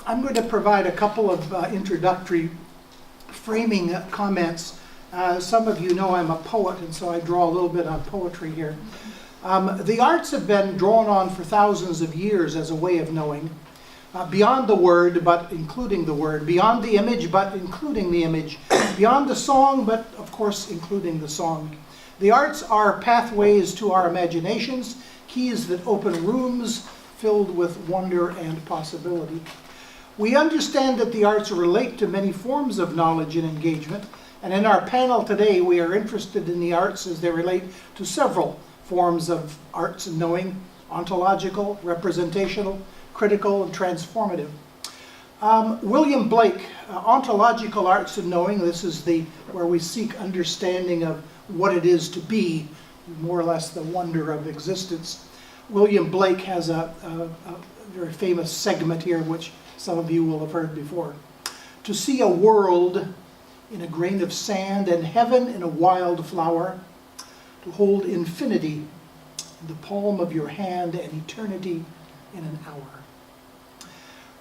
I'm going to provide a couple of introductory framing comments. Some of you know I'm a poet, and so I draw a little bit on poetry here. The arts have been drawn on for thousands of years as a way of knowing, beyond the word but including the word, beyond the image but including the image, beyond the song but of course including the song. The arts are pathways to our imaginations, keys that open rooms filled with wonder and possibility. We understand that the arts relate to many forms of knowledge and engagement, and in our panel today we are interested in the arts as they relate to several forms of arts and knowing: ontological, representational, critical, and transformative. William Blake, Ontological Arts and Knowing, this is where we seek understanding of what it is to be, more or less the wonder of existence. William Blake has a very famous segment here, which some of you will have heard before. To see a world in a grain of sand and heaven in a wild flower, to hold infinity in the palm of your hand and eternity in an hour.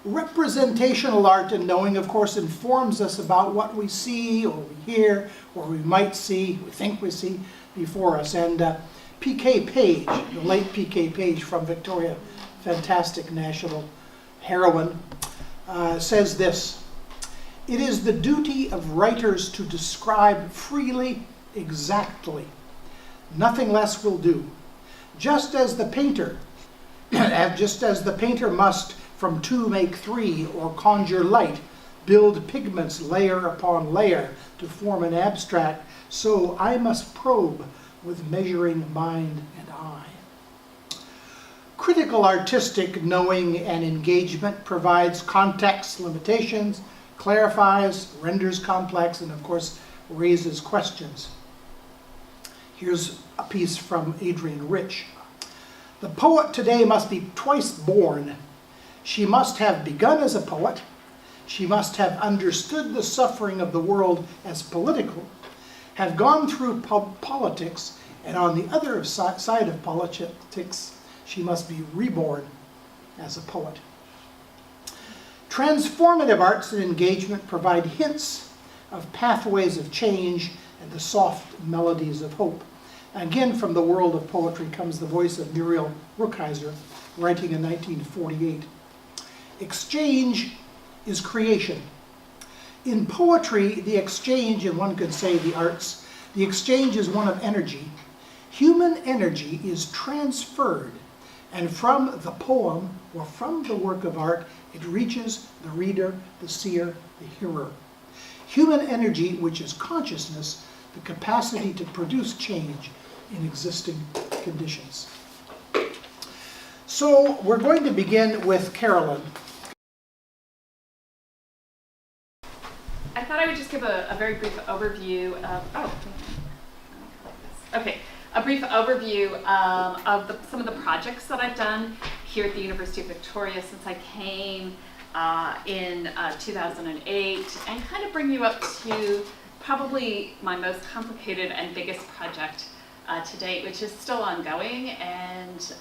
Representational art and knowing, of course, informs us about what we see or we hear or we might see, we think we see before us. And P.K. Page, the late P.K. Page from Victoria, fantastic national heroine, says this: "It is the duty of writers to describe freely, exactly. Nothing less will do. Just as the painter must from two make three, or conjure light, build pigments layer upon layer to form an abstract, so I must probe with measuring mind and eye." Critical artistic knowing and engagement provides context, limitations, clarifies, renders complex, and of course raises questions. Here's a piece from Adrienne Rich. "The poet today must be twice born. She must have begun as a poet. She must have understood the suffering of the world as political, have gone through politics, and on the other side of politics, she must be reborn as a poet." Transformative arts and engagement provide hints of pathways of change and the soft melodies of hope. Again, from the world of poetry comes the voice of Muriel Rukeyser, writing in 1948. "Exchange is creation. In poetry, the exchange, and one could say the arts, the exchange is one of energy. Human energy is transferred, and from the poem or from the work of art, it reaches the reader, the seer, the hearer. Human energy, which is consciousness, the capacity to produce change in existing conditions." So we're going to begin with Carolyn. I thought I would just give a very brief overview of, a brief overview of some of the projects that I've done here at the University of Victoria since I came in 2008, and kind of bring you up to probably my most complicated and biggest project to date, which is still ongoing, and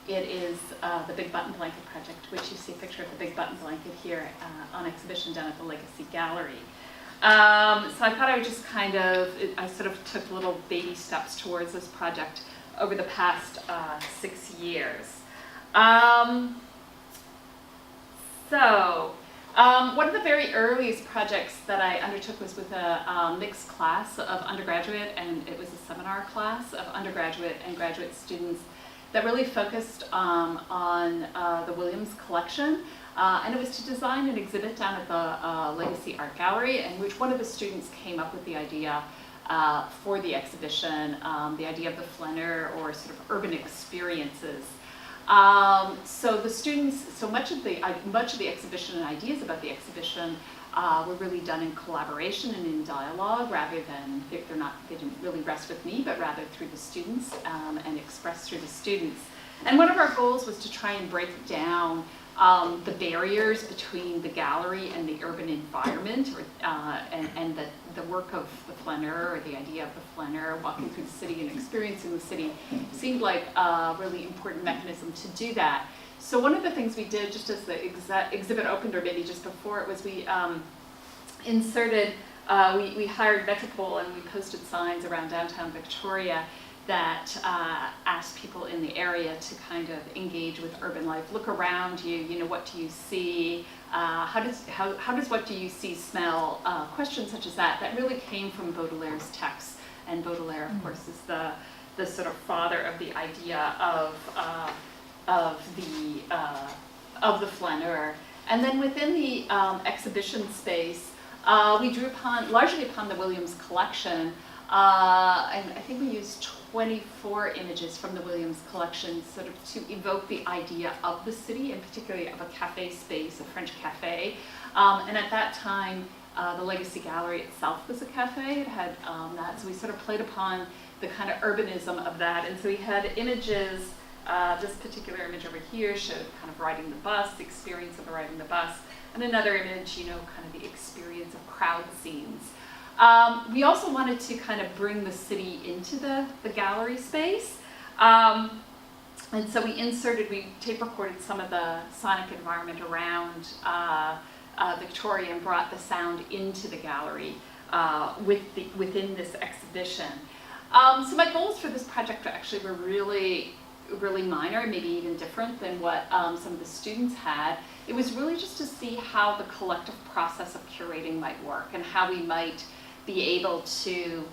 it is the Big Button Blanket Project, which you see a picture of the Big Button Blanket here on exhibition down at the Legacy Gallery. So I thought I would just I sort of took little baby steps towards this project over the past 6 years. One of the very earliest projects that I undertook was with a mixed class of undergraduate, and it was a seminar class of undergraduate and graduate students that really focused on the Williams collection. And it was to design an exhibit down at the Legacy Art Gallery, in which one of the students came up with the idea for the exhibition, the idea of the flaneur, or sort of urban experiences. So the students, so much of the exhibition and ideas about the exhibition were really done in collaboration and in dialogue, rather than, they didn't really rest with me, but rather through the students and expressed through the students. And one of our goals was to try and break down the barriers between the gallery and the urban environment, and the work of the flaneur, or the idea of the flaneur, walking through the city and experiencing the city, seemed like a really important mechanism to do that. So one of the things we did just as the exhibit opened, or maybe just before it, was we inserted, we hired Metropole, and we posted signs around downtown Victoria that asked people in the area to kind of engage with urban life. Look around you, you know, what do you see? How does what do you see smell? Questions such as that really came from Baudelaire's text. And Baudelaire, of course, is the sort of father of the idea of the flaneur. And then within the exhibition space, we drew largely upon the Williams collection. And I think we used 24 images from the Williams collection sort of to evoke the idea of the city, and particularly of a cafe space, a French cafe. And at that time, the Legacy Gallery itself was a cafe. It had that, so we sort of played upon the kind of urbanism of that. And so we had images, this particular image over here showed kind of riding the bus, the experience of riding the bus, and another image, you know, kind of the experience of crowd scenes. We also wanted to kind of bring the city into the gallery space. And so we tape recorded some of the sonic environment around Victoria and brought the sound into the gallery within this exhibition. So my goals for this project actually were really minor, maybe even different than what some of the students had. It was really just to see how the collective process of curating might work, and how we might be able to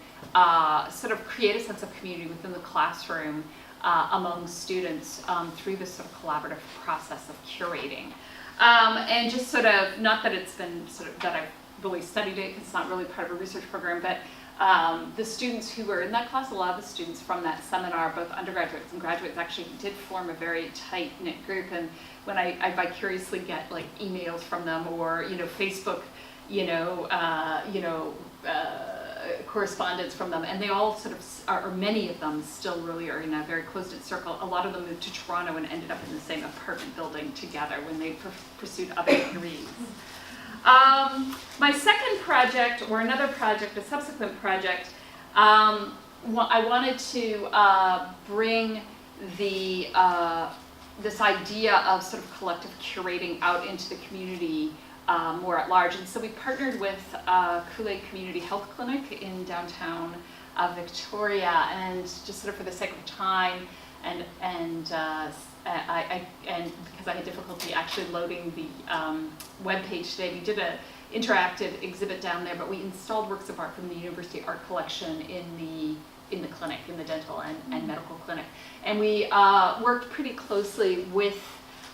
sort of create a sense of community within the classroom among students through this sort of collaborative process of curating. And just sort of, not that it's been sort of, that I've really studied it, because it's not really part of a research program, but the students who were in that class, a lot of the students from that seminar, both undergraduates and graduates, actually did form a very tight-knit group. And when I vicariously get like emails from them, or, you know, Facebook, correspondence from them, and they all sort of or many of them still really are in a very close-knit circle. A lot of them moved to Toronto and ended up in the same apartment building together when they pursued other degrees. My second project, or another project, a subsequent project, I wanted to bring this idea of sort of collective curating out into the community more at large. And so we partnered with Kool-Aid Community Health Clinic in downtown Victoria, and just sort of for the sake of time, and because I had difficulty actually loading the webpage today, we did an interactive exhibit down there, but we installed works of art from the University Art Collection in the clinic, in the dental and medical clinic. And we worked pretty closely with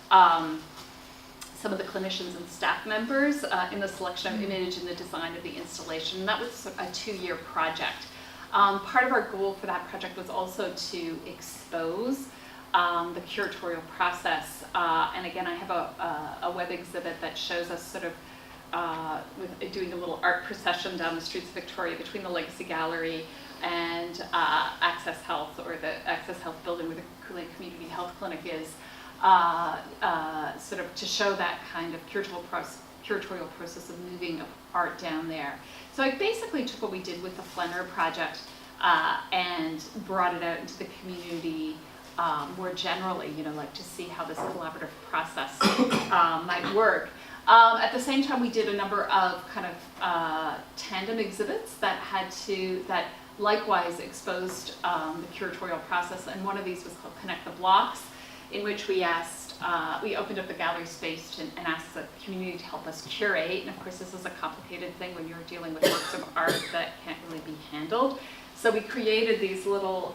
some of the clinicians and staff members in the selection of image and the design of the installation. And that was a 2-year project. Part of our goal for that project was also to expose the curatorial process. And again, I have a web exhibit that shows us sort of doing a little art procession down the streets of Victoria between the Legacy Gallery and Access Health, or the Access Health building where the Kool-Aid Community Health Clinic is, sort of to show that kind of curatorial process of moving of art down there. So I basically took what we did with the flaneur project and brought it out into the community more generally, you know, like to see how this collaborative process might work. At the same time, we did a number of kind of tandem exhibits that likewise exposed the curatorial process, and one of these was called Connect the Blocks, in which we opened up the gallery space and asked the community to help us curate. And of course, this is a complicated thing when you're dealing with works of art that can't really be handled. So we created these little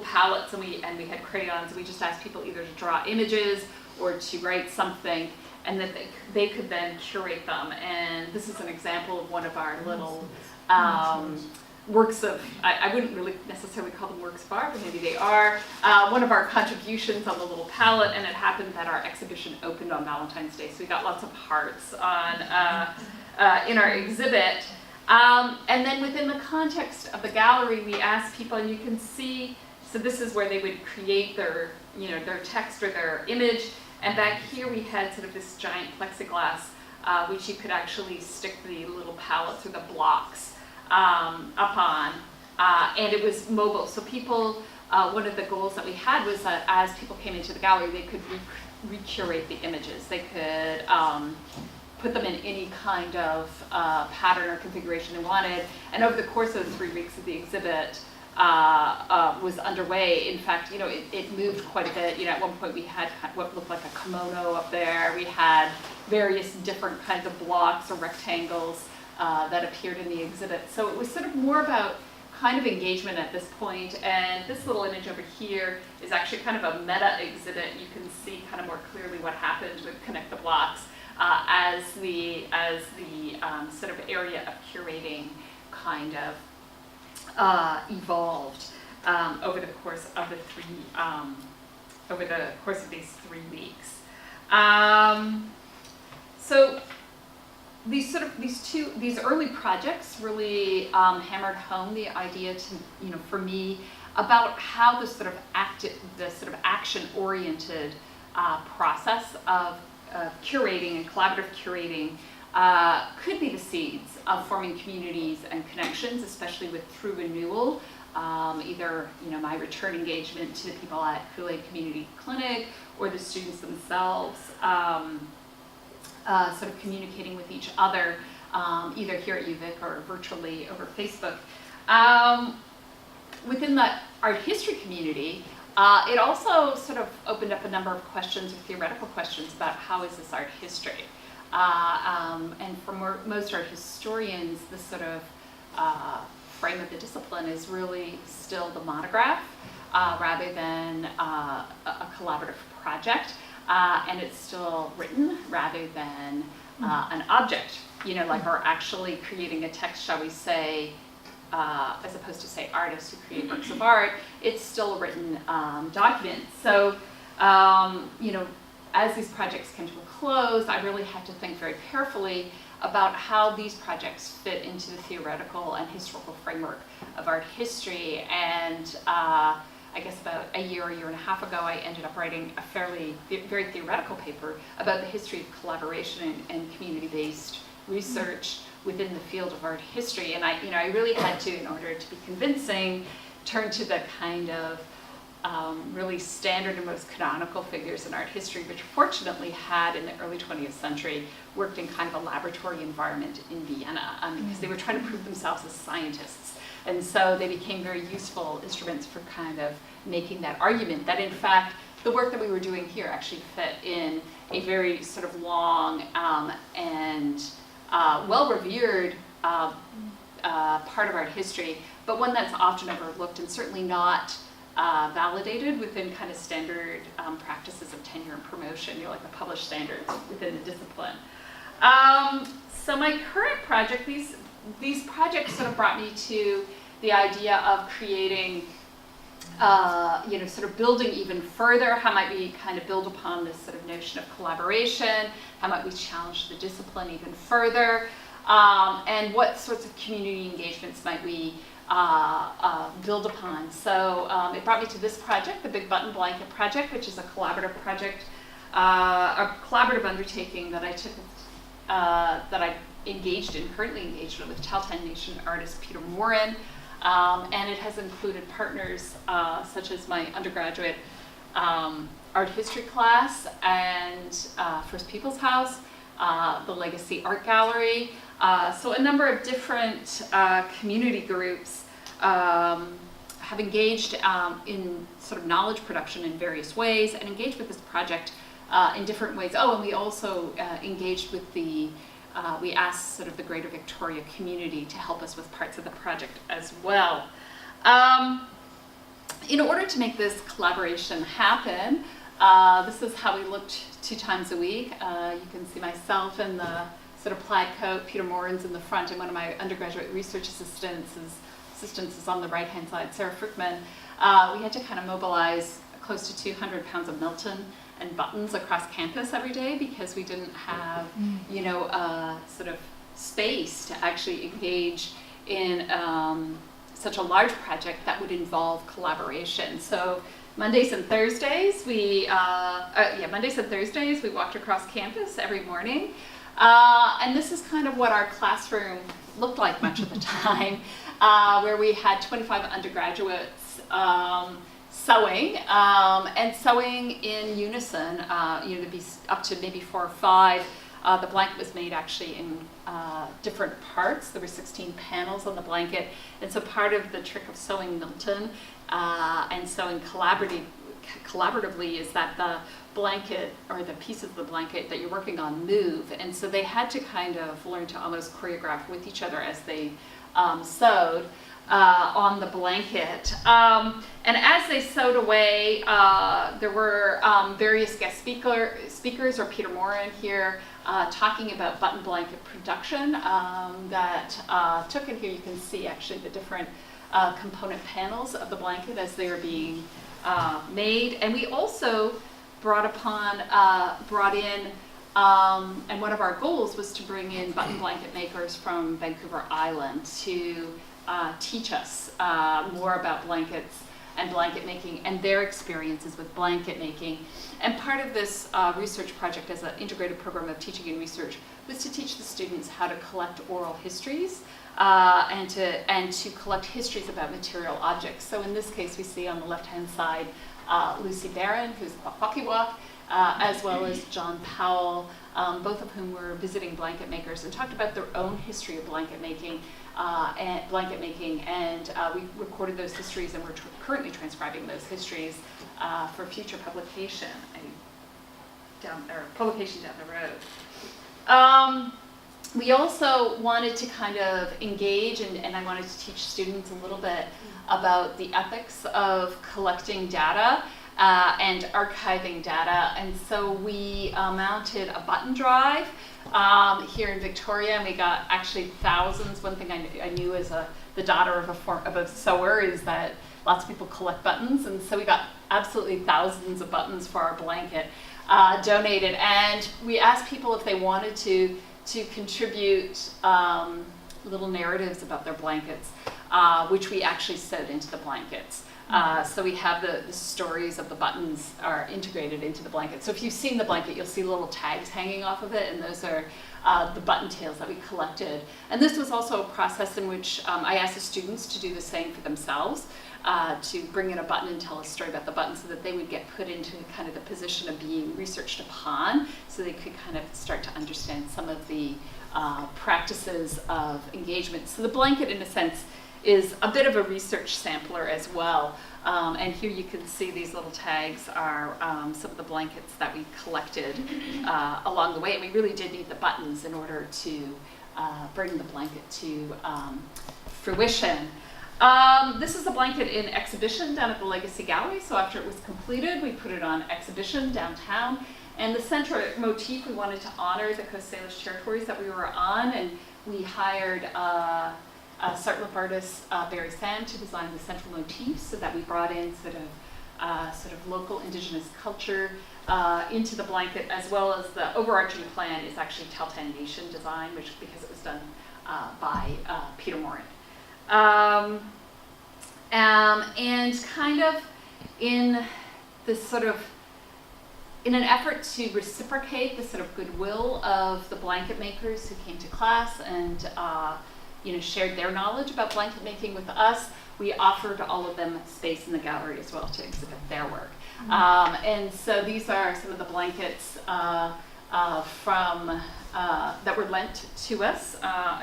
palettes, and we had crayons, and we just asked people either to draw images or to write something, and that they could then curate them. And this is an example of one of our little works of, I wouldn't really necessarily call them works of art, but maybe they are, one of our contributions on the little palette. And it happened that our exhibition opened on Valentine's Day, so we got lots of hearts in our exhibit. And then within the context of the gallery, we asked people, and you can see, so this is where they would create their text or their image. And back here we had sort of this giant plexiglass which you could actually stick the little pallets or the blocks up on, and it was mobile. So people, one of the goals that we had was that as people came into the gallery, they could recurate the images. They could put them in any kind of pattern or configuration they wanted. And over the course of the 3 weeks of the exhibit was underway, in fact, it moved quite a bit. At one point we had what looked like a kimono up there. We had various different kinds of blocks or rectangles that appeared in the exhibit. So it was sort of more about kind of engagement at this point. And this little image over here is actually kind of a meta exhibit. You can see kind of more clearly what happened with Connect the Blocks as the sort of area of curating kind of evolved over the course of these 3 weeks. So these early projects really hammered home the idea for me about how the sort of action-oriented process of curating and collaborative curating could be the seeds of forming communities and connections, especially through renewal. Either my return engagement to the people at Kool-Aid Community Clinic or the students themselves sort of communicating with each other, either here at UVic or virtually over Facebook. Within the art history community, it also sort of opened up a number of questions or theoretical questions about how is this art history. And for most art historians, this sort of frame of the discipline is really still the monograph rather than a collaborative project. And it's still written rather than an object, or actually creating a text, shall we say, as opposed to, say, artists who create works of art. It's still a written document. So, as these projects came to a close, I really had to think very carefully about how these projects fit into the theoretical and historical framework of art history. And I guess about a year and a half ago, I ended up writing a very theoretical paper about the history of collaboration and community-based research within the field of art history. And I really had to, in order to be convincing, turn to the kind of really standard and most canonical figures in art history, which fortunately had in the early 20th century worked in kind of a laboratory environment in Vienna because they were trying to prove themselves as scientists. And so they became very useful instruments for kind of making that argument that, in fact, the work that we were doing here actually fit in a very sort of long and well-revered part of art history, but one that's often overlooked and certainly not validated within kind of standard practices of tenure and promotion, like the published standards within the discipline. So my current project, these projects sort of brought me to the idea of creating, sort of building even further. How might we kind of build upon this sort of notion of collaboration? How might we challenge the discipline even further? And what sorts of community engagements might we build upon? So it brought me to this project, the Big Button Blanket Project, which is a collaborative project, a collaborative undertaking that I took, that I currently engaged with Tahltan Nation artist Peter Morin. And it has included partners such as my undergraduate art history class and First People's House, the Legacy Art Gallery. So a number of different community groups have engaged in sort of knowledge production in various ways and engaged with this project in different ways. Oh, and we also engaged with we asked sort of the Greater Victoria community to help us with parts of the project as well. In order to make this collaboration happen, this is how we looked 2 times a week. You can see myself in the sort of plaid coat, Peter Morin's in the front, and one of my undergraduate research assistants is on the right-hand side, Sarah Frickman. We had to kind of mobilize close to 200 pounds of Milton and buttons across campus every day because we didn't have, sort of space to actually engage in such a large project that would involve collaboration. So Mondays and Thursdays, we walked across campus every morning And this is kind of what our classroom looked like much of the time, where we had 25 undergraduates sewing, and sewing in unison, to be up to maybe 4 or 5. The blanket was made actually in different parts. There were 16 panels on the blanket, and so part of the trick of sewing Milton and sewing collaboratively is that the blanket or the pieces of the blanket that you're working on move, and so they had to kind of learn to almost choreograph with each other as they sewed on the blanket. And as they sewed away, there were various guest speakers, or Peter Morin here, talking about button blanket production that took, and here you can see actually the different component panels of the blanket as they were being made. And we also brought in, and one of our goals was to bring in button blanket makers from Vancouver Island to teach us more about blankets and blanket making and their experiences with blanket making. And part of this research project as an integrated program of teaching and research was to teach the students how to collect oral histories and to collect histories about material objects. So in this case, we see on the left-hand side Lucy Barron, who's a Wakiwak, as well as John Powell, both of whom were visiting blanket makers and talked about their own history of blanket making. And we recorded those histories, and we're currently transcribing those histories for future publication down the road. We also wanted to kind of engage, and I wanted to teach students a little bit about the ethics of collecting data and archiving data. And so we mounted a button drive here in Victoria, and we got actually thousands. One thing I knew as the daughter of a sewer is that lots of people collect buttons, and so we got absolutely thousands of buttons for our blanket donated. And we asked people if they wanted to contribute little narratives about their blankets, which we actually sewed into the blankets. So we have the stories of the buttons are integrated into the blanket. So if you've seen the blanket, you'll see little tags hanging off of it, and those are the button tails that we collected. And this was also a process in which I asked the students to do the same for themselves, to bring in a button and tell a story about the button so that they would get put into kind of the position of being researched upon, so they could kind of start to understand some of the practices of engagement. So the blanket, in a sense, is a bit of a research sampler as well. And here you can see these little tags are some of the blankets that we collected along the way. And we really did need the buttons in order to bring the blanket to fruition. This is a blanket in exhibition down at the Legacy Gallery. So after it was completed, we put it on exhibition downtown. And the central motif, we wanted to honor the Coast Salish territories that we were on, and we hired Sartliff artist Barry Sand to design the central motifs, so that we brought in sort of local indigenous culture into the blanket, as well as the overarching plan is actually Tahltan Nation design, because it was done by Peter Morin. And kind of in this sort of, in an effort to reciprocate the sort of goodwill of the blanket makers who came to class and shared their knowledge about blanket making with us, we offered all of them space in the gallery as well to exhibit their work. And so these are some of the blankets from that were lent to us.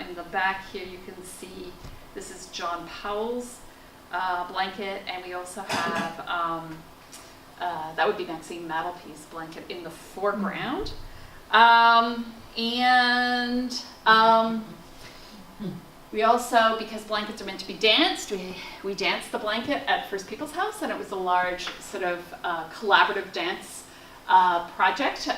In the back here you can see this is John Powell's blanket, and we also have that would be Maxine Madelpe's blanket in the foreground. We also, because blankets are meant to be danced, we danced the blanket at First People's House, and it was a large sort of collaborative dance project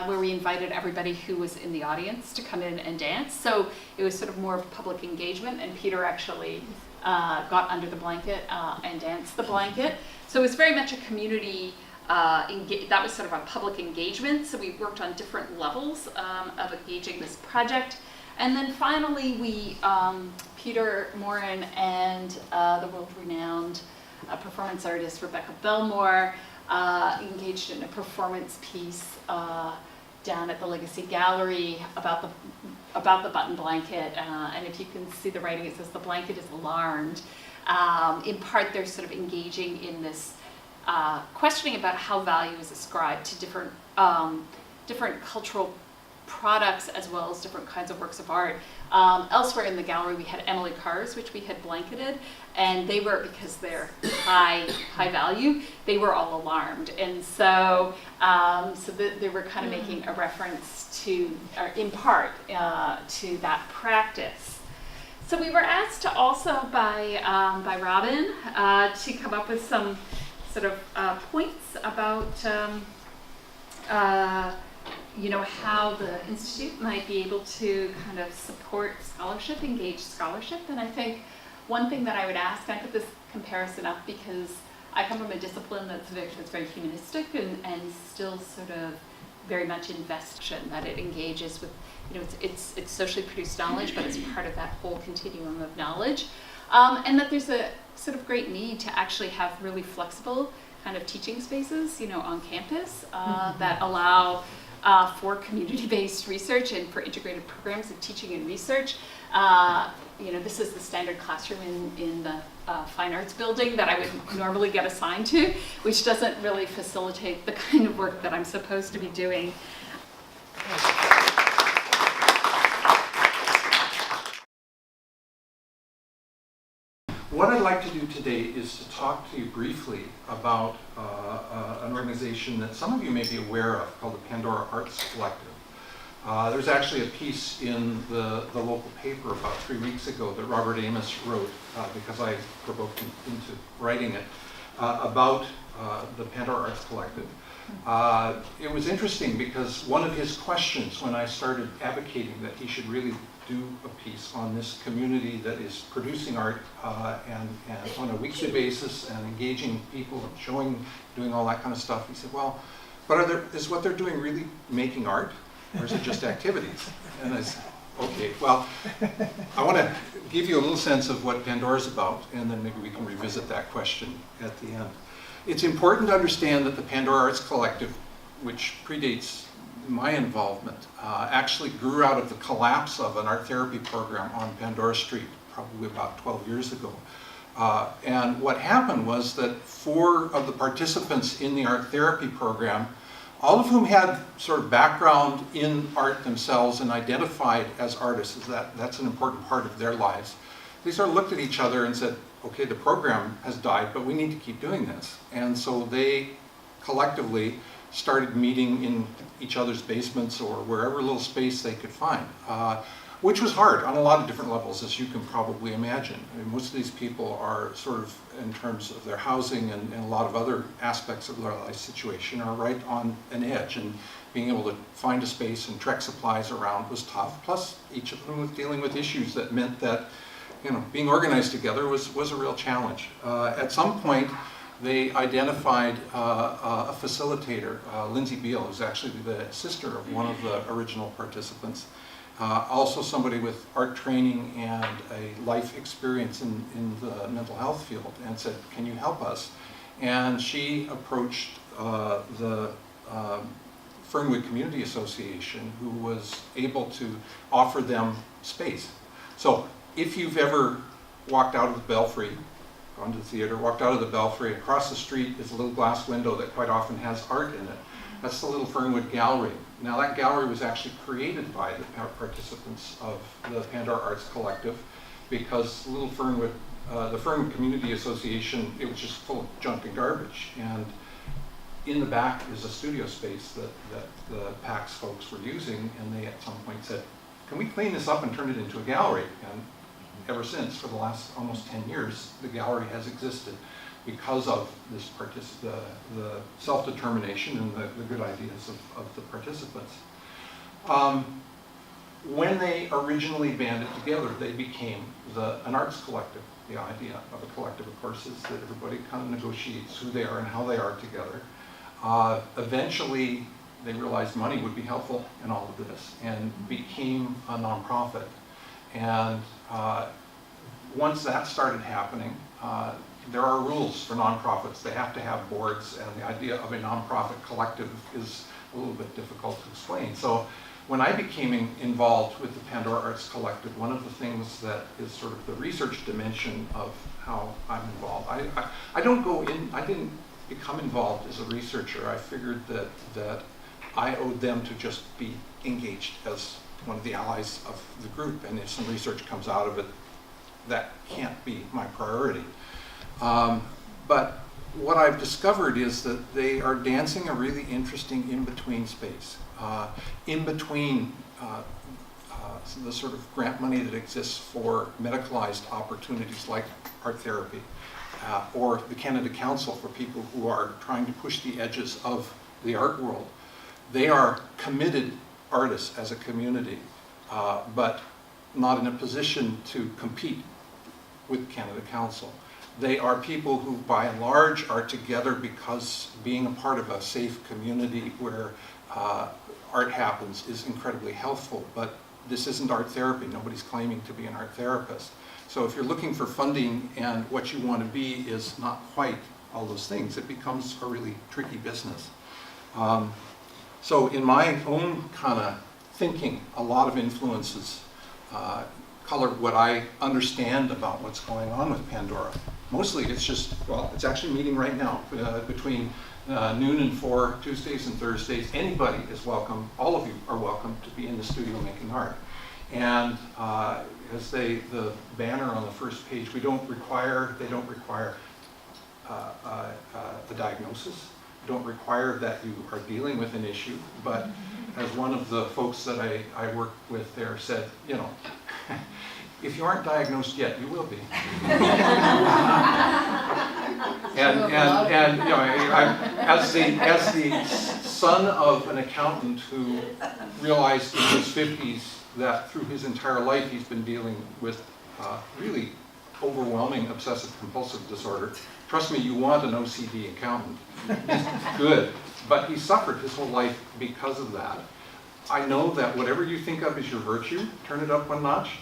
where we invited everybody who was in the audience to come in and dance. So it was sort of more of public engagement, and Peter actually got under the blanket and danced the blanket. So it was very much a community, that was sort of a public engagement. So we worked on different levels of engaging this project. And then finally, Peter Morin and the world-renowned performance artist Rebecca Belmore engaged in a performance piece down at the Legacy Gallery about the button blanket, and if you can see the writing, it says the blanket is alarmed. In part, they're sort of engaging in this questioning about how value is ascribed to different cultural products as well as different kinds of works of art. Elsewhere in the gallery, we had Emily cars, which we had blanketed, and they were, because they're high value, they were all alarmed. And so, they were kind of making a reference to, or in part, to that practice. So we were asked to also by Robin to come up with some sort of points about how the Institute might be able to kind of support scholarship, engage scholarship. And I think one thing that I would ask, and I put this comparison up because I come from a discipline that's very humanistic and still sort of very much investion, that it engages with, it's socially produced knowledge, but it's part of that whole continuum of knowledge. And that there's a sort of great need to actually have really flexible kind of teaching spaces, on campus that allow for community-based research and for integrated programs of teaching and research. This is the standard classroom in the Fine Arts building that I would normally get assigned to, which doesn't really facilitate the kind of work that I'm supposed to be doing. What I'd like to do today is to talk to you briefly about an organization that some of you may be aware of called the Pandora Arts Collective. There's actually a piece in the local paper about 3 weeks ago that Robert Amos wrote, because I provoked him into writing it, about the Pandora Arts Collective. It was interesting because one of his questions when I started advocating that he should really do a piece on this community that is producing art and on a weekly basis and engaging people and showing, doing all that kind of stuff. He said, well, but is what they're doing really making art, or is it just activities? And I said, okay, well, I want to give you a little sense of what Pandora's about, and then maybe we can revisit that question at the end. It's important to understand that the Pandora Arts Collective, which predates my involvement, actually grew out of the collapse of an art therapy program on Pandora Street, probably about 12 years ago. And what happened was that 4 of the participants in the art therapy program, all of whom had sort of background in art themselves and identified as artists, that's an important part of their lives, they sort of looked at each other and said, okay, the program has died, but we need to keep doing this. And so they collectively started meeting in each other's basements or wherever little space they could find, which was hard on a lot of different levels, as you can probably imagine. I mean, most of these people are sort of, in terms of their housing and a lot of other aspects of their life situation, are right on an edge, and being able to find a space and trek supplies around was tough. Plus, each of them was dealing with issues that meant that, being organized together was a real challenge. At some point, they identified a facilitator, Lindsay Beale, who's actually the sister of one of the original participants, also somebody with art training and a life experience in the mental health field, and said, can you help us? And she approached the Fernwood Community Association, who was able to offer them space. So if you've ever walked out of the Belfry, gone to the theater, walked out of the Belfry, across the street is a little glass window that quite often has art in it. That's the Little Fernwood Gallery. Now that gallery was actually created by the participants of the Pandora Arts Collective, because Little Fernwood, the Fernwood Community Association, it was just full of junk and garbage. And in the back is a studio space that the PAX folks were using, and they at some point said, can we clean this up and turn it into a gallery? And ever since, for the last almost 10 years, the gallery has existed because of this the self-determination and the good ideas of the participants. When they originally banded together, they became an arts collective. The idea of a collective, of course, is that everybody kind of negotiates who they are and how they are together. Eventually, they realized money would be helpful in all of this and became a nonprofit. And once that started happening, there are rules for nonprofits. They have to have boards, and the idea of a nonprofit collective is a little bit difficult to explain. So when I became involved with the Pandora Arts Collective, one of the things that is sort of the research dimension of how I'm involved, I don't go in, I didn't become involved as a researcher. I figured that I owed them to just be engaged as one of the allies of the group, and if some research comes out of it, that can't be my priority. But what I've discovered is that they are dancing a really interesting in-between space. In between the sort of grant money that exists for medicalized opportunities like art therapy, or the Canada Council for people who are trying to push the edges of the art world. They are committed artists as a community, but not in a position to compete with Canada Council. They are people who, by and large, are together because being a part of a safe community where art happens is incredibly helpful, but this isn't art therapy. Nobody's claiming to be an art therapist. So if you're looking for funding and what you want to be is not quite all those things, it becomes a really tricky business. So in my own kind of thinking, a lot of influences color what I understand about what's going on with Pandora. Mostly it's just, well, it's actually meeting right now between noon and 4, Tuesdays and Thursdays. Anybody is welcome, all of you are welcome to be in the studio making art. And as the banner on the first page, they don't require the diagnosis, don't require that you are dealing with an issue, but as one of the folks that I work with there said, you know, if you aren't diagnosed yet, you will be. and you know, as the son of an accountant who realized in his 50s that through his entire life he's been dealing with really overwhelming obsessive compulsive disorder. Trust me, you want an OCD accountant. He's good, but he suffered his whole life because of that. I know that whatever you think of as your virtue, turn it up one notch.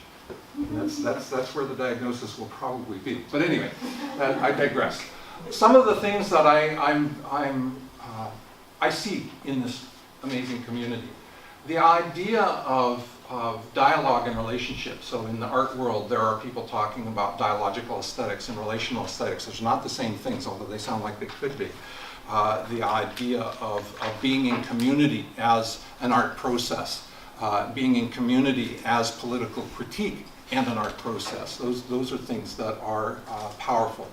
And that's where the diagnosis will probably be. But anyway, I digress. Some of the things that I see in this amazing community, the idea of dialogue and relationship. So in the art world, there are people talking about dialogical aesthetics and relational aesthetics. Those are not the same things, although they sound like they could be. The idea of being in community as an art process, being in community as political critique and an art process. Those are things that are powerful.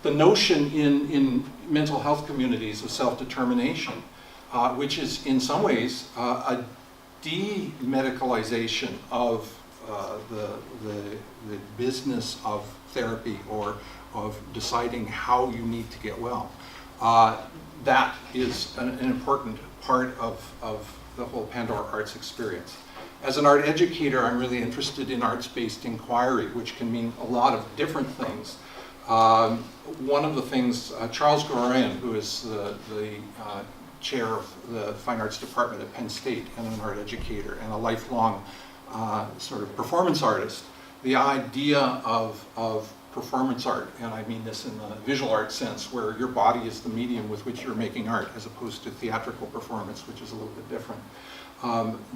The notion in mental health communities of self-determination, which is in some ways a demedicalization of the business of therapy or of deciding how you need to get well. That is an important part of the whole Pandora Arts experience. As an art educator, I'm really interested in arts-based inquiry, which can mean a lot of different things. One of the things, Charles Gorin, who is the chair of the Fine Arts Department at Penn State and an art educator and a lifelong sort of performance artist, the idea of performance art, and I mean this in the visual art sense, where your body is the medium with which you're making art, as opposed to theatrical performance, which is a little bit different.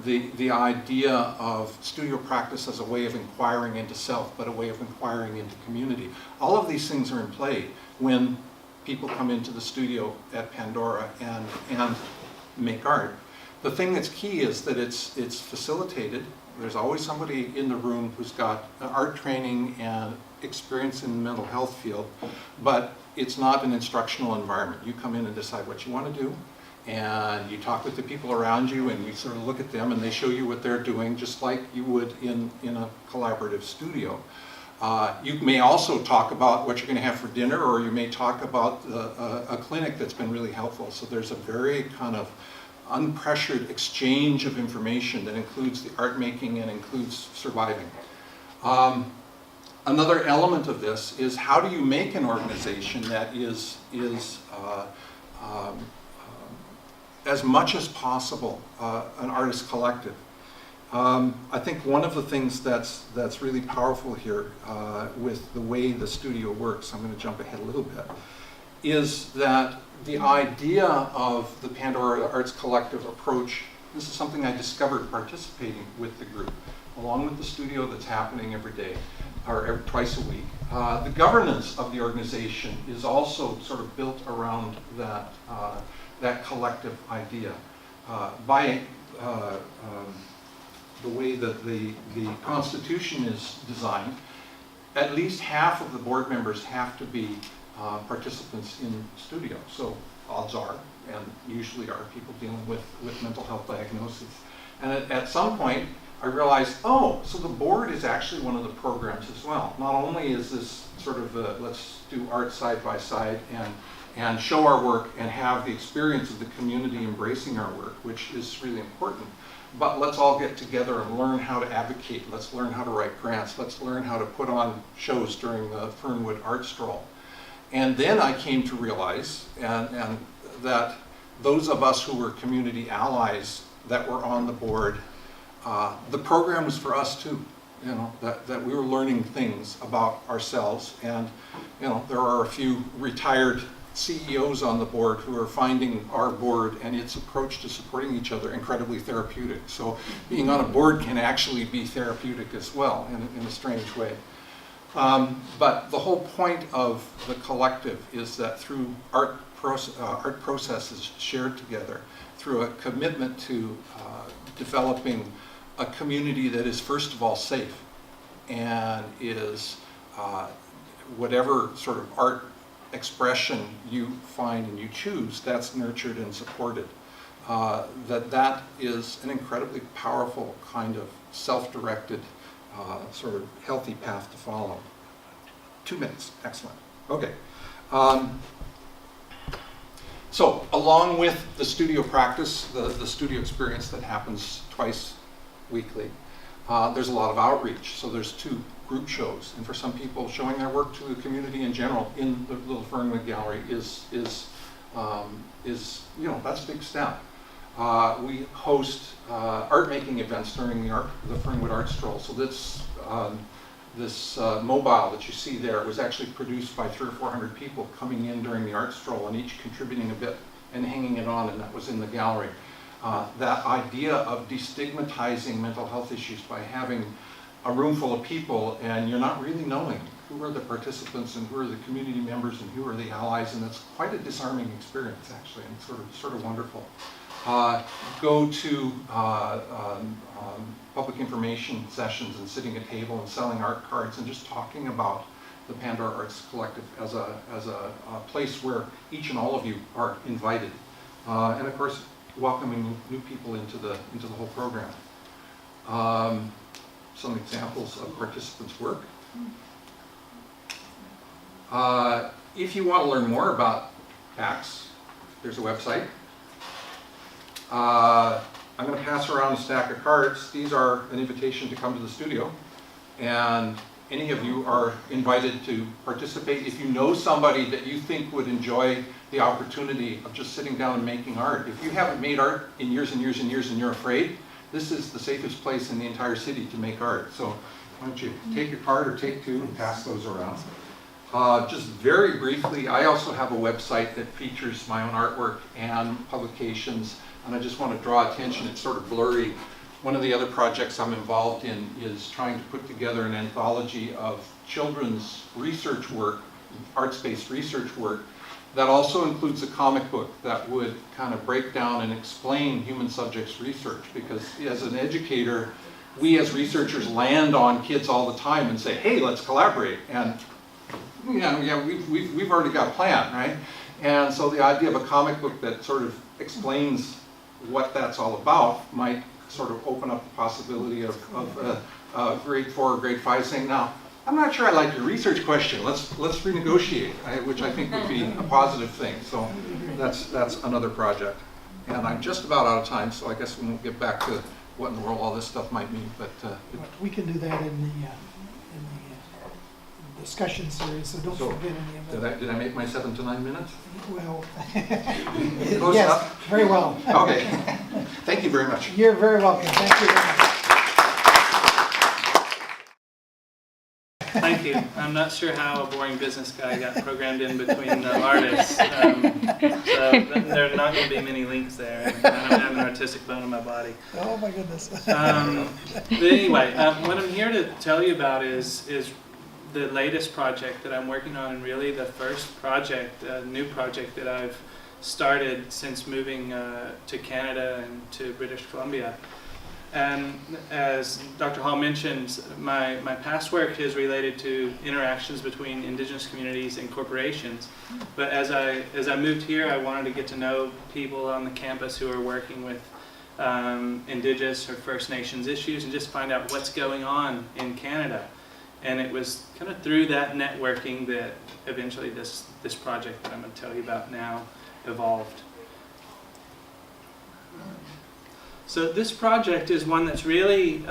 The idea of studio practice as a way of inquiring into self, but a way of inquiring into community. All of these things are in play when people come into the studio at Pandora and make art. The thing that's key is that it's facilitated. There's always somebody in the room who's got art training and experience in the mental health field, but it's not an instructional environment. You come in and decide what you want to do, and you talk with the people around you, and you sort of look at them, and they show you what they're doing, just like you would in a collaborative studio. You may also talk about what you're going to have for dinner, or you may talk about a clinic that's been really helpful. So there's a very kind of unpressured exchange of information that includes the art making and includes surviving. Another element of this is, how do you make an organization that is as much as possible an artist collective? I think one of the things that's really powerful here with the way the studio works, I'm going to jump ahead a little bit, is that the idea of the Pandora Arts Collective approach, this is something I discovered participating with the group, along with the studio that's happening every day, or twice a week. The governance of the organization is also sort of built around that, that collective idea. By the way that the Constitution is designed, at least half of the board members have to be participants in studio. So odds are, and usually are, people dealing with mental health diagnoses. And at some point, I realized, oh, so the board is actually one of the programs as well. Not only is this sort of a, let's do art side by side and show our work and have the experience of the community embracing our work, which is really important, but let's all get together and learn how to advocate. Let's learn how to write grants. Let's learn how to put on shows during the Fernwood Art Stroll. And then I came to realize and that those of us who were community allies that were on the board, the program was for us too. You know, that we were learning things about ourselves, and you know, there are a few retired CEOs on the board who are finding our board and its approach to supporting each other incredibly therapeutic. So being on a board can actually be therapeutic as well in a strange way. But the whole point of the collective is that through art processes shared together, through a commitment to developing a community that is first of all safe and is whatever sort of art expression you find and you choose, that's nurtured and supported. That is an incredibly powerful kind of self-directed sort of healthy path to follow. 2 minutes, excellent. Okay. So along with the studio practice, the studio experience that happens twice weekly, there's a lot of outreach. So there's 2 group shows, and for some people, showing their work to the community in general in the Little Fernwood Gallery is you know, that's a big step. We host art making events during the Fernwood Art Stroll. So this mobile that you see there was actually produced by 300 or 400 people coming in during the art stroll and each contributing a bit and hanging it on, and that was in the gallery. That idea of destigmatizing mental health issues by having a room full of people and you're not really knowing who are the participants and who are the community members and who are the allies, and it's quite a disarming experience actually, and sort of wonderful. Go to public information sessions and sitting at a table and selling art cards and just talking about the Pandora Arts Collective as a place where each and all of you are invited, and of course welcoming new people into the whole program. Some examples of participants' work. If you want to learn more about PAX, there's a website. I'm going to pass around a stack of cards. These are an invitation to come to the studio, and any of you are invited to participate. If you know somebody that you think would enjoy the opportunity of just sitting down and making art, if you haven't made art in years and years and years and you're afraid, this is the safest place in the entire city to make art. So why don't you take a card or take 2 and pass those around. Just very briefly, I also have a website that features my own artwork and publications, and I just want to draw attention, it's sort of blurry. One of the other projects I'm involved in is trying to put together an anthology of children's research work, arts-based research work, that also includes a comic book that would kind of break down and explain human subjects research, because as an educator, we as researchers land on kids all the time and say, hey, let's collaborate. And yeah, we've already got a plan, right? And so the idea of a comic book that sort of explains what that's all about might sort of open up the possibility of grade 4 or grade 5 saying, now, I'm not sure I like your research question. Let's renegotiate, which I think would be a positive thing. So that's another project. And I'm just about out of time, so I guess we won't get back to what in the world all this stuff might mean. But we can do that in the discussion series, so don't forget any of it. Did I make my 7 to 9 minutes? Well, Close yes, enough? very well. Okay. Thank you very much. You're very welcome. Thank you very much. Thank you. I'm not sure how a boring business guy got programmed in between the artists. So there are not going to be many links there. And I don't have an artistic bone in my body. Oh my goodness. But anyway, what I'm here to tell you about is the latest project that I'm working on, and really the first project, new project that I've started since moving to Canada and to British Columbia. And as Dr. Hall mentioned, my past work is related to interactions between Indigenous communities and corporations. But as I moved here, I wanted to get to know people on the campus who are working with Indigenous or First Nations issues and just find out what's going on in Canada. And it was kind of through that networking that eventually this project that I'm going to tell you about now evolved. So this project is one that's really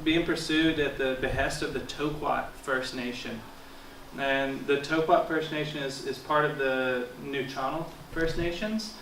being pursued at the behest of the Tokwat First Nation. And the Tokwat First Nation is part of the Nuu-chah-nulth First Nations.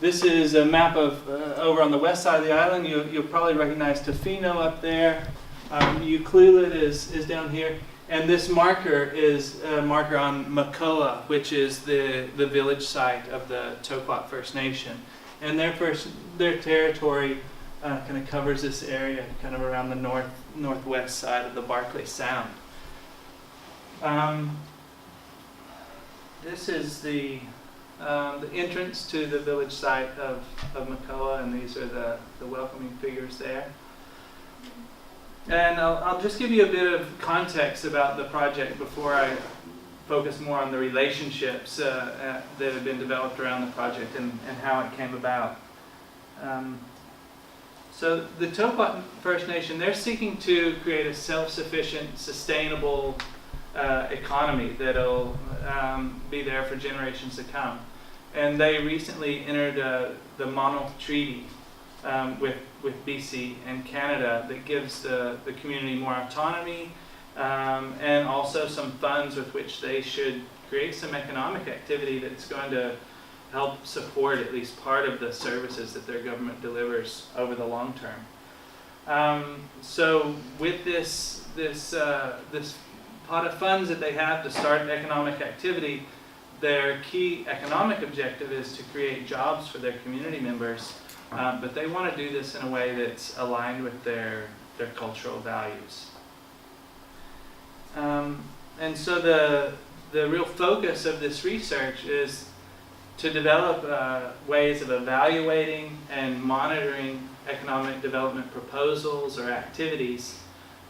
This is a map of over on the west side of the island. You'll probably recognize Tofino up there. Ucluelet is down here. And this marker is a marker on Makoa, which is the village site of the Tokwat First Nation. And their territory kind of covers this area, kind of around the northwest side of the Barclay Sound. This is the entrance to the village site of Makoa, and these are the welcoming figures there. And I'll just give you a bit of context about the project before I focus more on the relationships that have been developed around the project and how it came about. So the Tokwat First Nation, they're seeking to create a self-sufficient, sustainable economy that'll be there for generations to come. And they recently entered the Monmouth Treaty with BC and Canada that gives the community more autonomy and also some funds with which they should create some economic activity that's going to help support at least part of the services that their government delivers over the long term. So with this pot of funds that they have to start economic activity, their key economic objective is to create jobs for their community members, but they want to do this in a way that's aligned with their cultural values. And so the real focus of this research is to develop ways of evaluating and monitoring economic development proposals or activities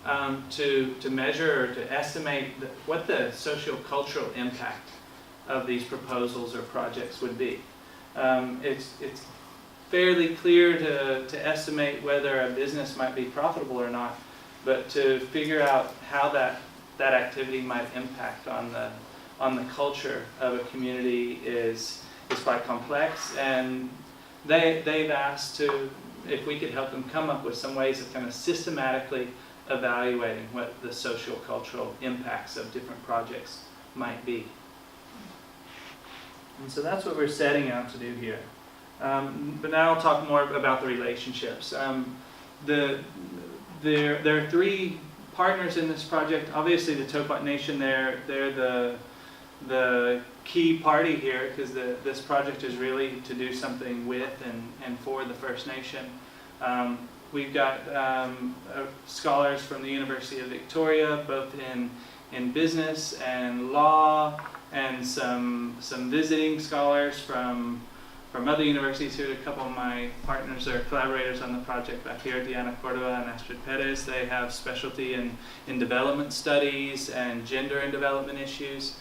to measure or to estimate what the socio-cultural impact of these proposals or projects would be. It's fairly clear to estimate whether a business might be profitable or not, but to figure out how that activity might impact on the culture of a community is quite complex, and they've asked if we could help them come up with some ways of kind of systematically evaluating what the socio-cultural impacts of different projects might be. And so that's what we're setting out to do here. But now I'll talk more about the relationships. There are three partners in this project. Obviously the Tokwat Nation, they're the key party here, because this project is really to do something with and for the First Nation. We've got scholars from the University of Victoria, both in business and law, and some visiting scholars from other universities here. A couple of my partners or collaborators on the project back here, Diana Cordova and Astrid Perez, they have specialty in development studies and gender and development issues.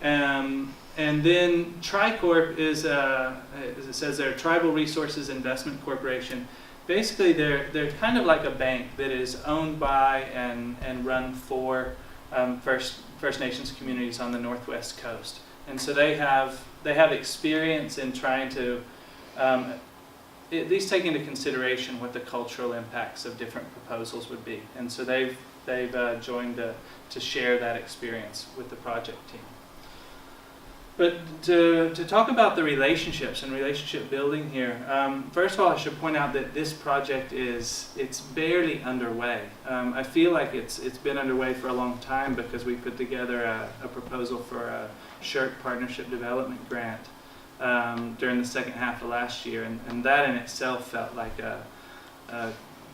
And then TriCorp is, as it says there, Tribal Resources Investment Corporation. Basically, they're kind of like a bank that is owned by and run for First Nations communities on the Northwest Coast. And so they have experience in trying to at least take into consideration what the cultural impacts of different proposals would be. And so they've joined to share that experience with the project team. But to talk about the relationships and relationship building here, first of all, I should point out that this project it's barely underway. I feel like it's been underway for a long time because we put together a proposal for a SHIRT Partnership Development Grant during the second half of last year, and that in itself felt like a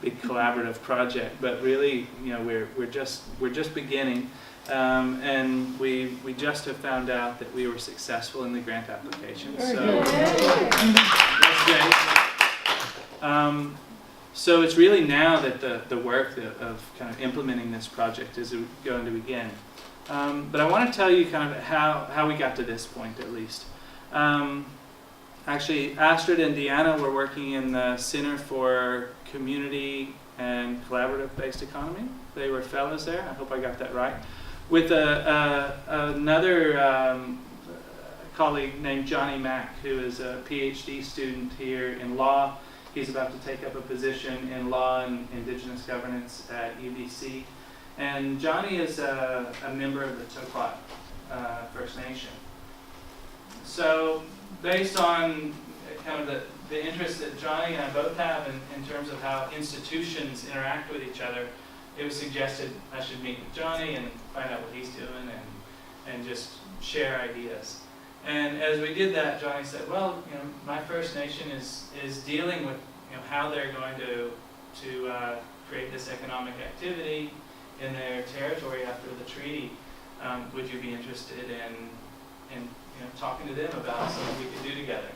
big collaborative project. But really, we're just beginning. And we just have found out that we were successful in the grant application. So that's great. So it's really now that the work of kind of implementing this project is going to begin. But I want to tell you kind of how we got to this point, at least. Actually, Astrid and Deanna were working in the Center for Community and Collaborative-Based Economy. They were fellows there. I hope I got that right. With another colleague named Johnny Mack, who is a PhD student here in law. He's about to take up a position in law and indigenous governance at UBC. And Johnny is a member of the Toquot First Nation. So based on kind of the interest that Johnny and I both have in terms of how institutions interact with each other, it was suggested I should meet with Johnny and find out what he's doing and just share ideas. And as we did that, Johnny said, well, my First Nation is dealing with how they're going to create this economic activity in their territory after the treaty. Would you be interested in talking to them about something we could do together?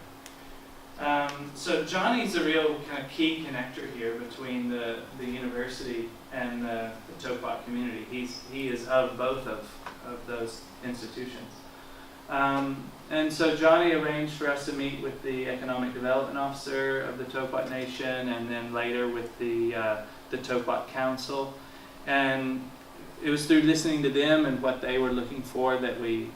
So Johnny's a real kind of key connector here between the university and the Toquot community. He is of both of those institutions. And so Johnny arranged for us to meet with the Economic Development Officer of the Toquot Nation, and then later with the Toquot Council. And it was through listening to them and what they were looking for that we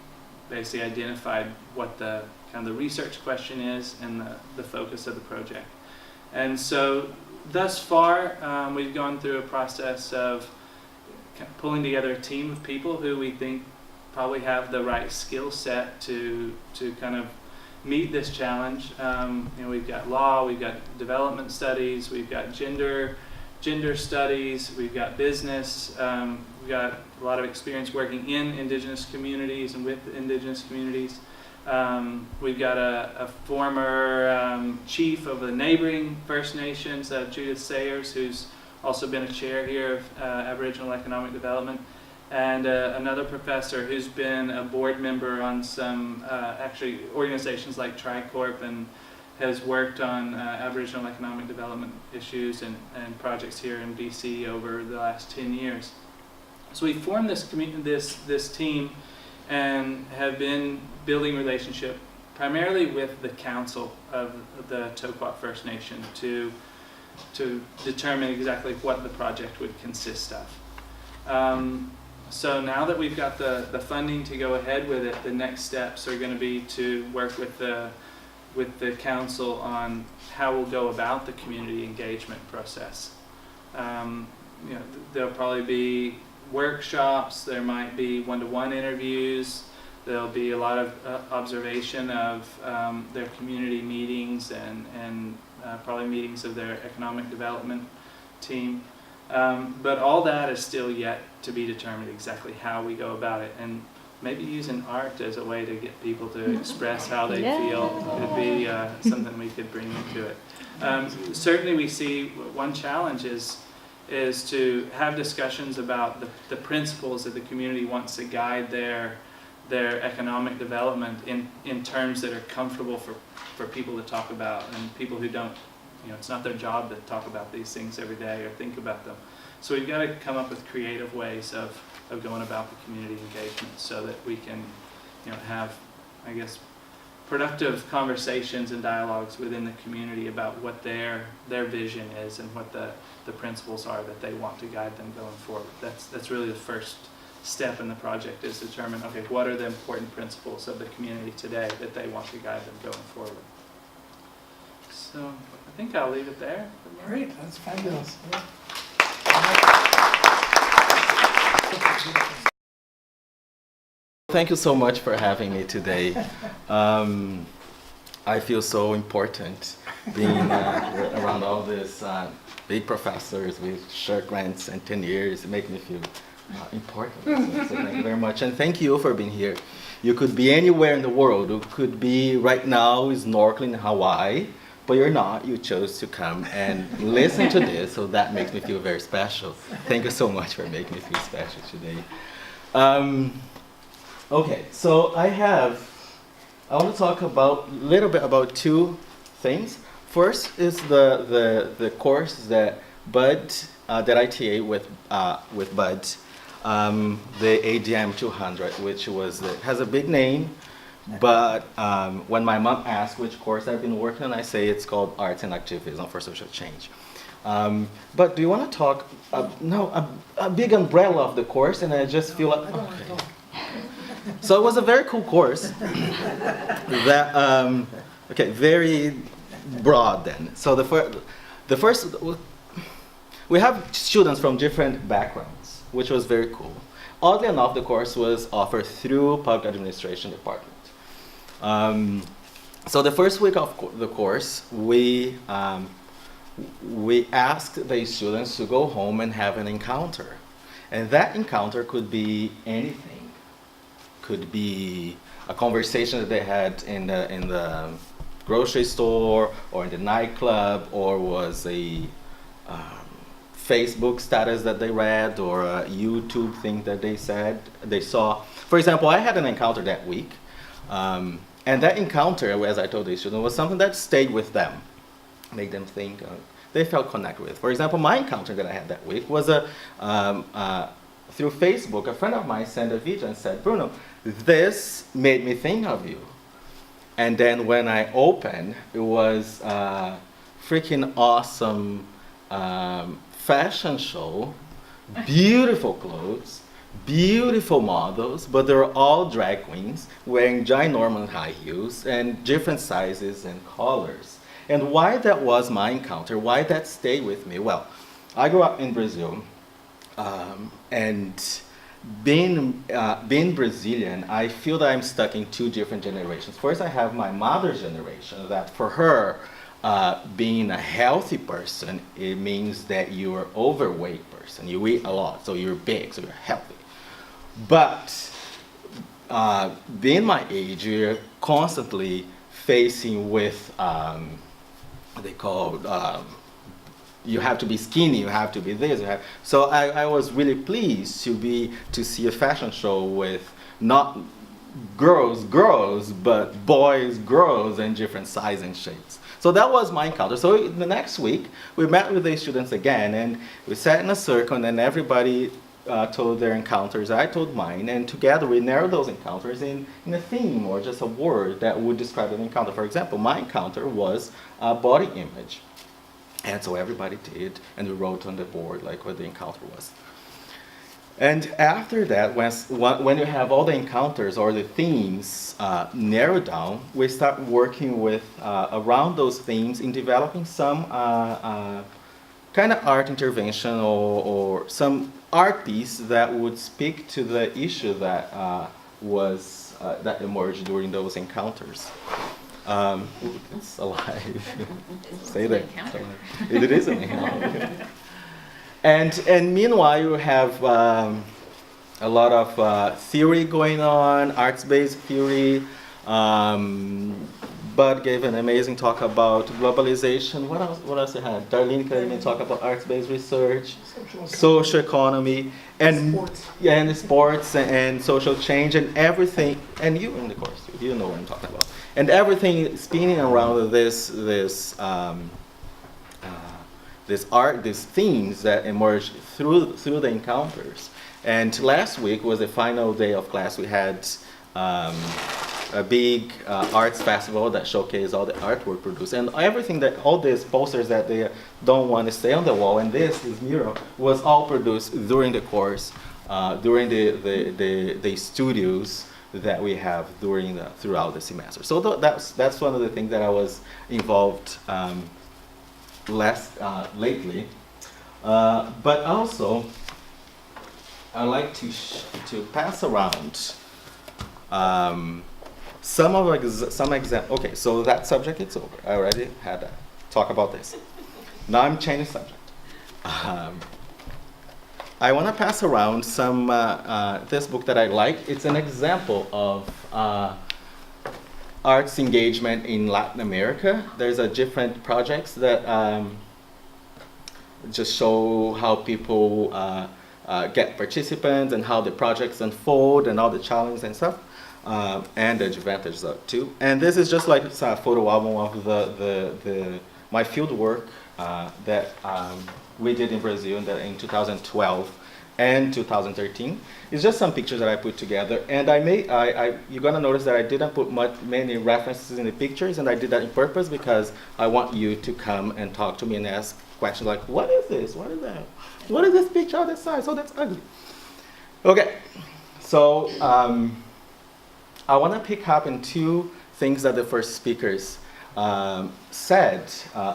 basically identified what the kind of the research question is and the focus of the project. And so thus far, we've gone through a process of kind of pulling together a team of people who we think probably have the right skill set to kind of meet this challenge. We've got law, we've got development studies, we've got gender studies, we've got business, we've got a lot of experience working in indigenous communities and with indigenous communities. We've got a former chief of the neighboring First Nations, Judith Sayers, who's also been a chair here of Aboriginal Economic Development, and another professor who's been a board member on some actually organizations like Tricorp, and has worked on Aboriginal economic development issues and projects here in BC over the last 10 years. So we formed this team and have been building relationship primarily with the council of the Toquot First Nation to determine exactly what the project would consist of. So now that we've got the funding to go ahead with it, the next steps are going to be to work with the council on how we'll go about the community engagement process. There'll probably be workshops, there might be one-to-one interviews, there'll be a lot of observation of their community meetings and probably meetings of their economic development team. But all that is still yet to be determined exactly how we go about it. And maybe using art as a way to get people to express how they feel could be something we could bring into it. Certainly we see one challenge is to have discussions about the principles that the community wants to guide their economic development in terms that are comfortable for people to talk about, and people who don't, it's not their job to talk about these things every day or think about them. So we've got to come up with creative ways of going about the community engagement so that we can have, I guess, productive conversations and dialogues within the community about what their vision is and what the principles are that they want to guide them going forward. That's really the first step in the project, is determine, okay, what are the important principles of the community today that they want to guide them going forward. So I think I'll leave it there. Great, that's fabulous. Thank you so much for having me today. I feel so important being around all these big professors with short grants and 10 years. It makes me feel important. So thank you very much. And thank you for being here. You could be anywhere in the world. You could be right now snorkeling in Hawaii, but you're not. You chose to come and listen to this, so that makes me feel very special. Thank you so much for making me feel special today. Okay, so I want to talk a little bit about two things. First is the course that that I TA with Bud, the ADM 200, which has a big name, but when my mom asked which course I've been working on, I say it's called Arts and Activism for Social Change. But do you want to talk? A big umbrella of the course, and I just feel like okay. So it was a very cool course. That very broad then. So the first we have students from different backgrounds, which was very cool. Oddly enough, the course was offered through Public Administration Department. So the first week of the course, we asked the students to go home and have an encounter, and that encounter could be anything. Could be a conversation that they had in the grocery store or in the nightclub, or was a Facebook status that they read, or a YouTube thing that they saw. For example, I had an encounter that week, and that encounter, as I told the student, was something that stayed with them, made them think, they felt connected with. For example, my encounter that I had that week was through Facebook. A friend of mine sent a video and said, "Bruno, this made me think of you." And then when I opened, it was a freaking awesome fashion show, beautiful clothes, beautiful models, but they're all drag queens wearing ginormous high heels and different sizes and colors. And why that was my encounter, why that stayed with me? Well, I grew up in Brazil, and being Brazilian, I feel that I'm stuck in two different generations. First, I have my mother's generation, that for her, being a healthy person, it means that you're overweight person. You eat a lot, so you're big, so you're healthy. But being my age, you're constantly facing with they call you have to be skinny, you have to be this. So I was really pleased to see a fashion show with not girls, but boys, girls, and different sizes and shapes. So that was my encounter. So the next week, we met with the students again, and we sat in a circle, and then everybody told their encounters. I told mine, and together we narrowed those encounters in a theme or just a word that would describe an encounter. For example, my encounter was body image. And so everybody did, and we wrote on the board like what the encounter was. And after that, when you have all the encounters or the themes narrowed down, we start working with around those themes in developing some kind of art intervention or some art piece that would speak to the issue that that emerged during those encounters. It's alive. Stay there. It is an encounter. And meanwhile, you have a lot of theory going on, arts-based theory. Bud gave an amazing talk about globalization. What else you had? Darlene came and talk about arts-based research, social economy, and sports and social change and everything. And you in the course, you know what I'm talking about. And everything spinning around this art, these themes that emerge through the encounters. And last week was the final day of class. We had a big arts festival that showcased all the artwork produced, and all these posters that they don't want to stay on the wall, and this mural was all produced during the course, during the studios that we have throughout the semester. So that's one of the things that I was involved lately, but also I like to pass around Some example. Okay, so that subject it's over. I already had a talk about this. Now I'm changing subject. I want to pass around some this book that I like. It's an example of arts engagement in Latin America. There's a different projects that just show how people get participants and how the projects unfold and all the challenges and stuff, and the advantages of too. And this is just like a photo album of my field work that we did in Brazil in 2012 and 2013. It's just some pictures that I put together, and you're gonna notice that I didn't put many references in the pictures, and I did that on purpose because I want you to come and talk to me and ask questions like, what is this? What is that? What is this picture on this side? So that's ugly. Okay, so I want to pick up in two things that the first speakers said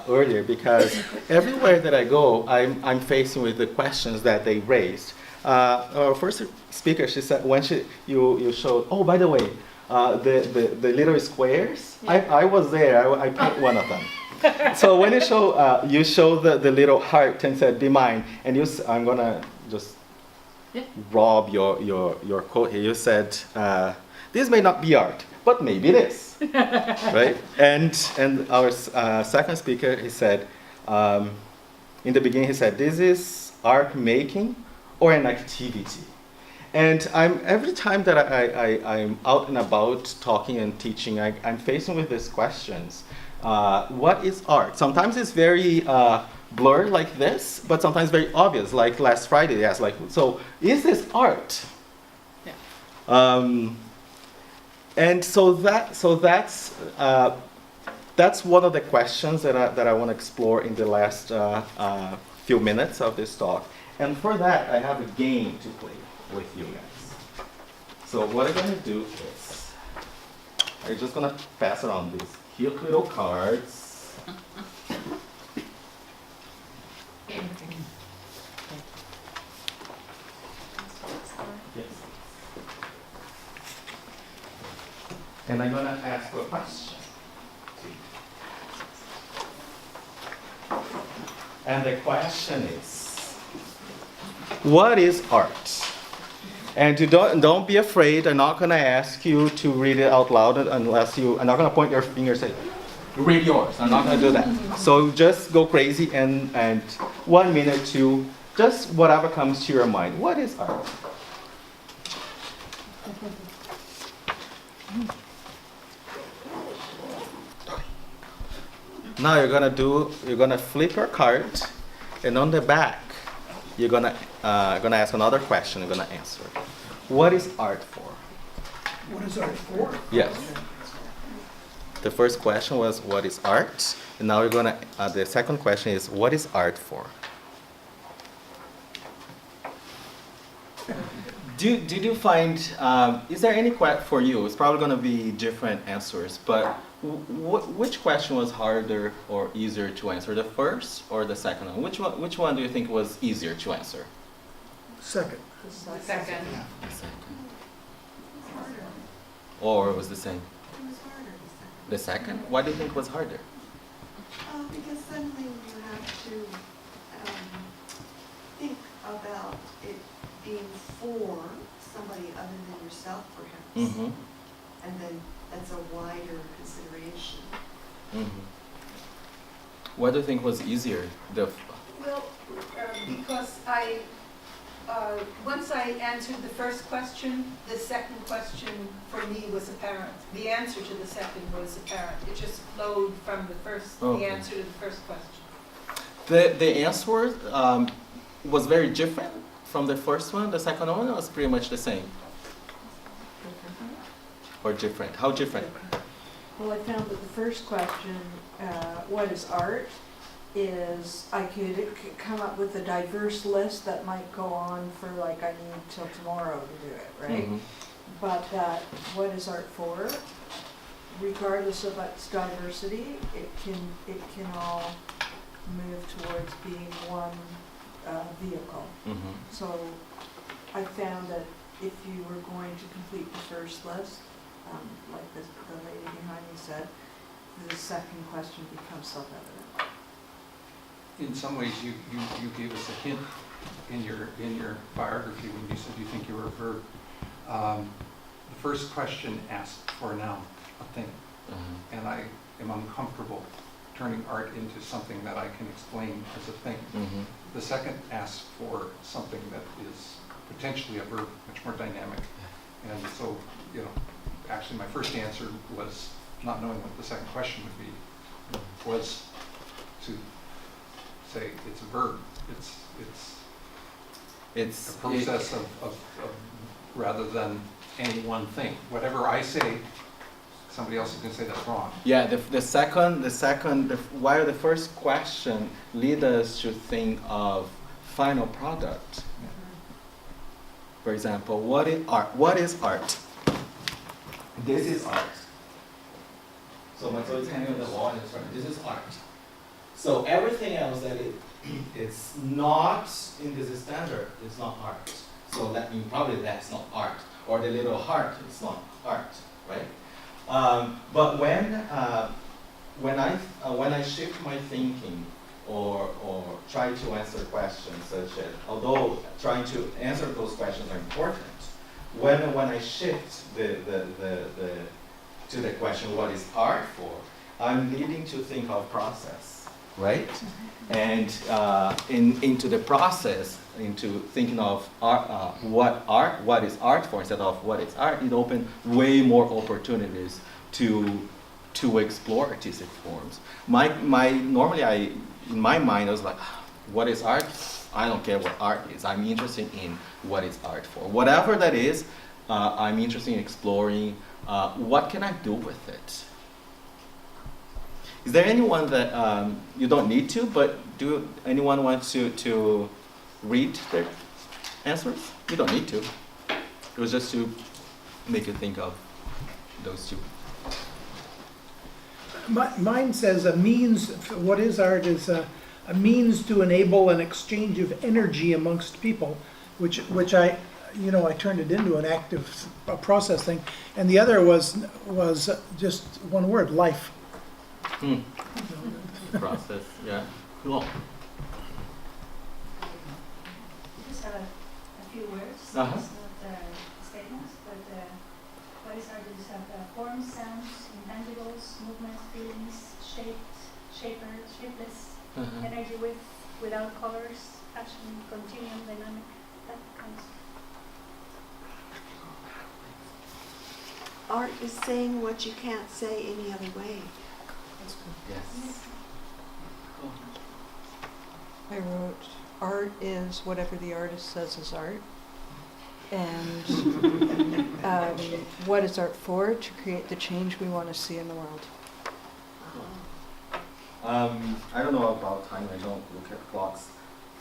earlier, because everywhere that I go, I'm facing with the questions that they raised. Our first speaker, she said, when you showed, oh, by the way, the little squares, Yeah. I was there, I picked one of them. So when you show the little heart and said, be mine, and I'm gonna just rob your quote here. You said, this may not be art, but maybe it is, right? And our second speaker, he said, in the beginning, he said, this is art making or an activity. And every time that I'm out and about talking and teaching, I'm facing with these questions. What is art? Sometimes it's very blurred like this, but sometimes very obvious. Like last Friday, they asked, so is this art? Yeah. And so that's one of the questions that I want to explore in the last few minutes of this talk. And for that, I have a game to play with you guys. So what I'm going to do is, I'm just going to pass around these cute little cards. Yes. And I'm going to ask a question. And the question is, what is art? And you don't be afraid. I'm not going to ask you to read it out loud unless I'm not going to point your finger and say, read yours. I'm not going to do that. So just go crazy and 1 minute to just whatever comes to your mind. What is art? Now you're gonna flip your card, and on the back, you're gonna ask another question. You're gonna answer. What is art for? What is art for? Yes. The first question was what is art, and now the second question is what is art for? Did you find, is there any for you? It's probably going to be different answers, but which question was harder or easier to answer, the first or the second one? Which one do you think was easier to answer? Second. The second. The second. Or it was the same? It was harder The second? Why do you think it was harder? because suddenly you have to think about it being for somebody other than yourself, perhaps. Mm-hmm. And then that's a wider consideration. Mm-hmm. What do you think was easier? Well, because once I answered the first question, the second question for me was apparent. The answer to the second was apparent. It just flowed from the answer to the first question. The answer was very different from the first one. The second one was pretty much the same. Or different? How different? Well, I found that the first question, what is art, is I could come up with a diverse list that might go on for I need till tomorrow to do it, right? Mm-hmm. But what is art for? Regardless of its diversity, it can all move towards being one vehicle. Mm-hmm. So I found that if you were going to complete the first list, like the lady behind me said, the second question becomes self-evident. In some ways, you gave us a hint in your biography when you said you think you were a verb. The first question asked for a noun, a thing, and I am uncomfortable turning art into something that I can explain as a thing. The second asks for something that is potentially a verb, much more dynamic. And so, you know, actually my first answer was, not knowing what the second question would be, was to say it's a verb. It's a process of rather than any one thing. Whatever I say, somebody else is going to say that's wrong. Yeah, while the first question leads us to think of final product. For example, what is art? What is art? This is art. So my toy is hanging on the wall and it's right. This is art. So everything else that it's not in this standard, it's not art. So that means probably that's not art. Or the little heart, it's not art, right? But when I shift my thinking or try to answer questions such as, although trying to answer those questions are important, when I shift to the question, what is art for, I'm needing to think of process, right? And into the process, into thinking of art, what is art for instead of what is art, it opens way more opportunities to explore artistic forms. Normally in my mind I was like, what is art? I don't care what art is. I'm interested in what is art for. Whatever that is, I'm interested in exploring what can I do with it. Is there anyone that you don't need to, but do anyone want to read their answers? You don't need to. It was just to make you think of those two. Mine says a means, what is art is a means to enable an exchange of energy amongst people, which I turned it into an active process thing. And the other was just one word, life. Process, yeah. Cool. Just have a few words. Uh-huh. It's not statements, but what is art? You have forms, sounds, intangibles, movements, feelings, shapeless, energy without colors, fashion, continuum, dynamic, that kind of stuff. Art is saying what you can't say any other way. Yes. I wrote, art is whatever the artist says is art. And what is art for? To create the change we want to see in the world. I don't know about time. I don't look at clocks.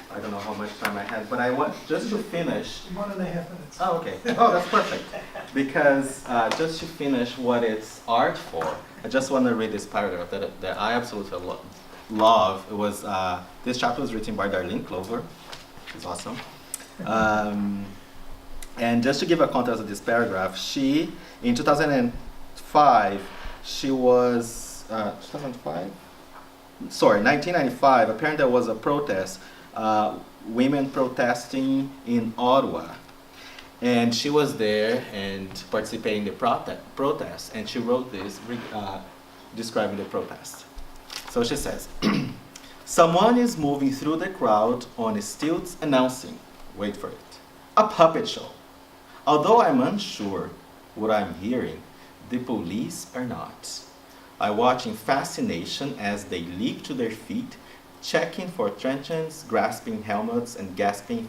I don't know how much time I had, but I want just to finish. 1.5 minutes. Oh, okay. Oh, that's perfect. Because just to finish what it's art for, I just want to read this paragraph that I absolutely love. It was this chapter was written by Darlene Clover. It's awesome. And just to give a context of this paragraph, she in 2005 she was 2005. Sorry, 1995. Apparently there was a protest. Women protesting in Ottawa, and she was there and participating in the protest, and she wrote this describing the protest. So she says, someone is moving through the crowd on stilts announcing, wait for it, a puppet show. Although I'm unsure what I'm hearing, the police are not. I watch in fascination as they leap to their feet, checking for truncheons, grasping helmets, and gasping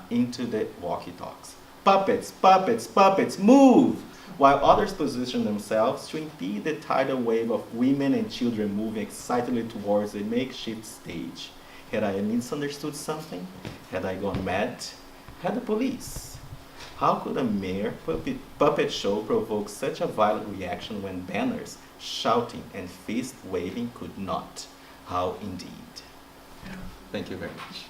into the walkie-talkies. Puppets, puppets, puppets, move! While others position themselves to impede the tidal wave of women and children moving excitedly towards a makeshift stage. Had I misunderstood something? Had I gone mad? Had the police? How could a mere puppet show provoke such a violent reaction when banners, shouting, and fist waving could not? How indeed. Thank you very much.